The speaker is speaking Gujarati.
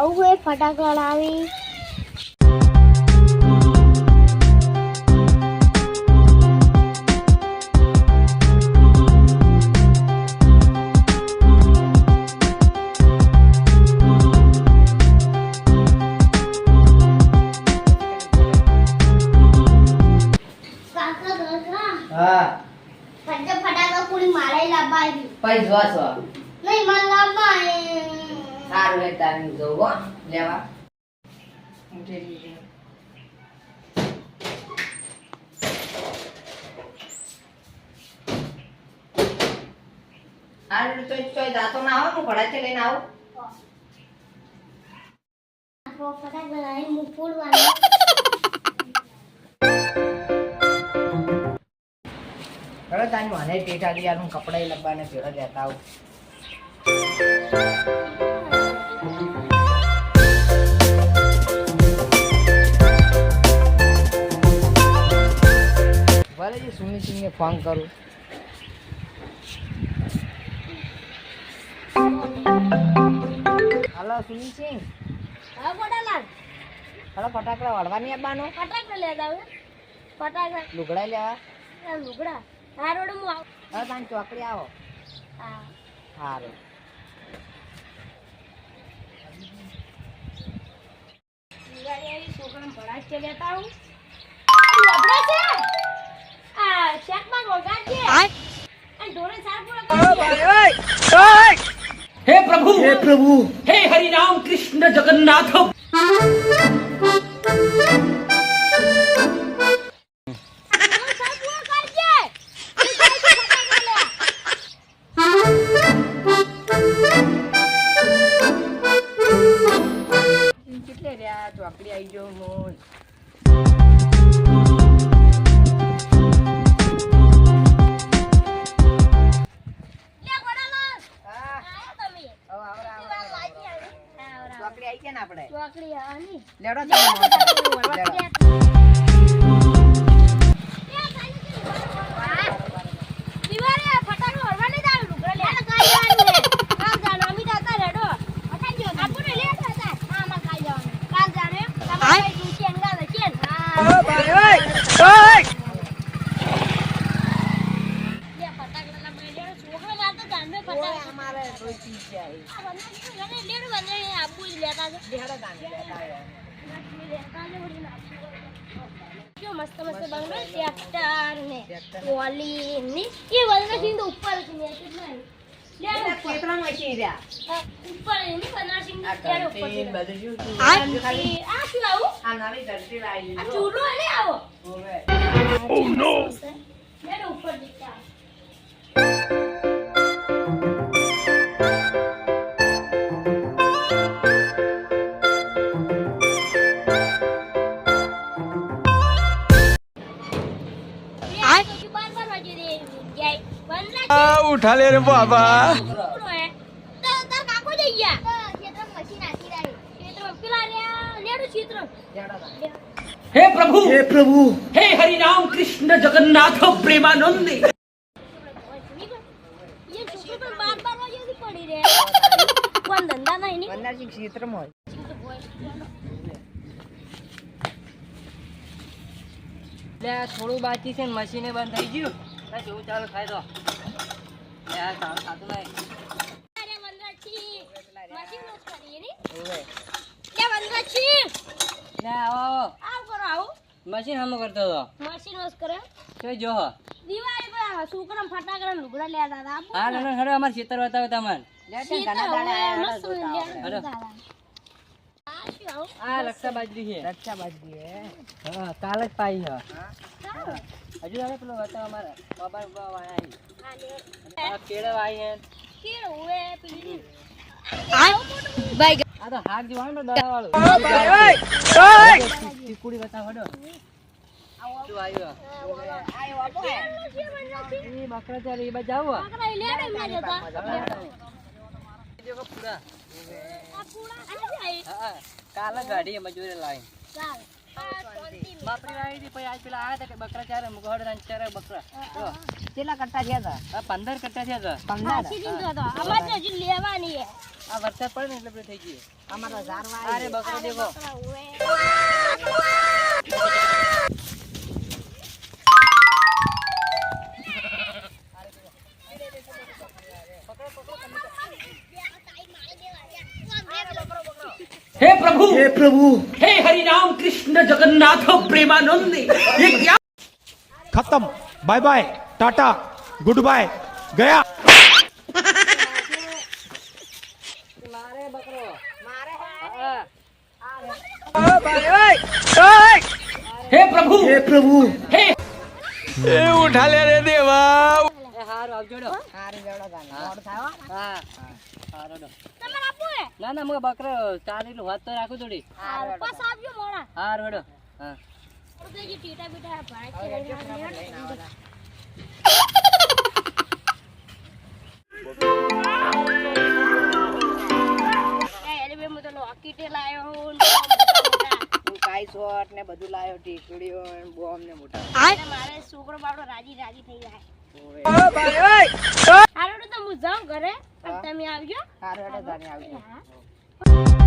જવું હોય ફટાકડા લાવી. હા ફટાકડા પૂરી મારે લાવવાની. પૈસા છો નહીં મને લાવવા સારું હે તારી જો હો લેવા આરે તો જાતો ના આવો હું ભડાતે લઈને આવો ફટાકડા લાવી હું ફૂલવાની. હવે તારી મને ટેટા દી યાર હું કપડાં લબવાને ફેરો જતા આવું ભલે જે સુની સિંહને ફોન કરું હાલો સુની સિંહ હા ફટાકડા હાલો ફટાકડા વળવાની આવવાનો ફટાકડા લેતા આવે ફટાકડા લુગડા લેવા લુગડા હા રોડ હું આવું. હવે તારી ચોકડી આવો હા સારું દિવાળી છોકરાને ભડાક કે લેતા આવું. લોબડા છે આ શેકમાં વગાડ છે અને ઢોરે સાર પૂરા हे प्रभु हे हरि राम कृष्ण जगन्नाथ કેટલે રહ્યા ચોકડી આવી ગયો મોજ ચોકડી આવી ગયા ને આપણે ચોકડી આની લેવડો દિવાળી ફટાકડો હરવા નહીં જાવ લુગડા લે કાઈ જવાનું છે કાલ જાનો અમી જાતા રેડો અટાજો આપુને લેટ હતા હા માં કાઈ જવાનું કાલ જાને તમારે દૂચી અંગા લખીએ હા ઓ ભાઈ ઓય લે ફટાકડા ના મેલે છોકરો મારતો જાનને ફટાકડા અમારે કોઈ ચીજ છે આ વના ગને લેડ વને આપુ લેતા છે દેહડો દાને લેતા જો મસ્ત મસ્ત બનવે ટ્રેક્ટર ને ટ્રોલી ની એ વલને સિંહ તો ઉપર છે ને કેટલા લે કેટલા મશી રહ્યા ઉપર એની બનાસિંહ ની ત્યારે ઉપર છે બધું શું આ શું આવું આ નવી ધરતી લાવી આ ચૂલો એને આવો ઓવે ઓ નો લે ઉપર દીકા उठा ले रे बाबा हे प्रभु हे हरि राम कृष्ण जगन्नाथ प्रेमानंद વનરાજી ક્ષેત્રમાં લે થોડું બાકી છે મશીને બંધ થઈ ગયું જેવું ચાલુ થાય તો યાર સારું થતું નહીં મશીન હમ કરતો હતો મશીન વોશ કરે જોઈ જો દિવાળી પર છોકરા ફટાકડા લુગડા લેતા હતા હા ના હેડો અમાર ખેતર બતાવો તમને આ રક્ષા બાજરી છે રક્ષા બાજરી હે હા કાલ જ પાઈ હે હજુ હવે પેલો બતાવો અમારા બાબા બાબા આઈ આ કેળા આઈ હે કેળો ઓએ પીલી ભાઈ આ તો હાથ જીવાનું દવા વાળું ચીકુડી બતાવો હડો શું આવ્યો એ બકરા ચાલે એ બાજુ જાવ બકરા લેડે મે જતા દેખો પૂરા આ પૂડા આ જાય હા કાલે ગાડી મજૂરી લાઈ ચાલ બાપરી આવી હતી પછી આજ પેલા આયા હતા કે બકરા ચારે મુગહડ રાન ચારે બકરા જો કેટલા કટ્ટા થયા હતા? 15 કટ્ટા થયા હતા. 15. પાછી દીધો હતો અમારે તો હજુ લેવાની હે આ વરસાદ પડે ને એટલે બધું થઈ ગયું. અમારો ઝાડવા અરે બકરો દેખો બકરા ઓએ. हे प्रभु हे हरि राम कृष्ण जगन्नाथ प्रेमानंद ये क्या खत्म bye bye tata goodbye गया મારે બકરો મારે हे प्रभु हे उठा ले रे देवा એ હારું આવજો ડો. હારી જેવડો ગાને મોડ થાયો હા હારું ડો. તમારે આપવું હે ના ના મું બકરો ચાર એટલું વાત તો રાખું થોડી. પાસ આપજો મોણા હારું હેડો. હા તો જે ટીટા બીટા ભાઈ છે એલે બે મો તો લોકેટે લાયો હું હું કાઈ શોટ ને બધું લાયો ટીકડીઓ ને બોમ્બ ને મોટા મારે છોકરો બાપડો રાજી રાજી થઈ જાય ઓય ભાઈ ઓય હારું તો હું જાઉં ઘરે અને તમે આવજો હારે હેડો જાને આવજો હા.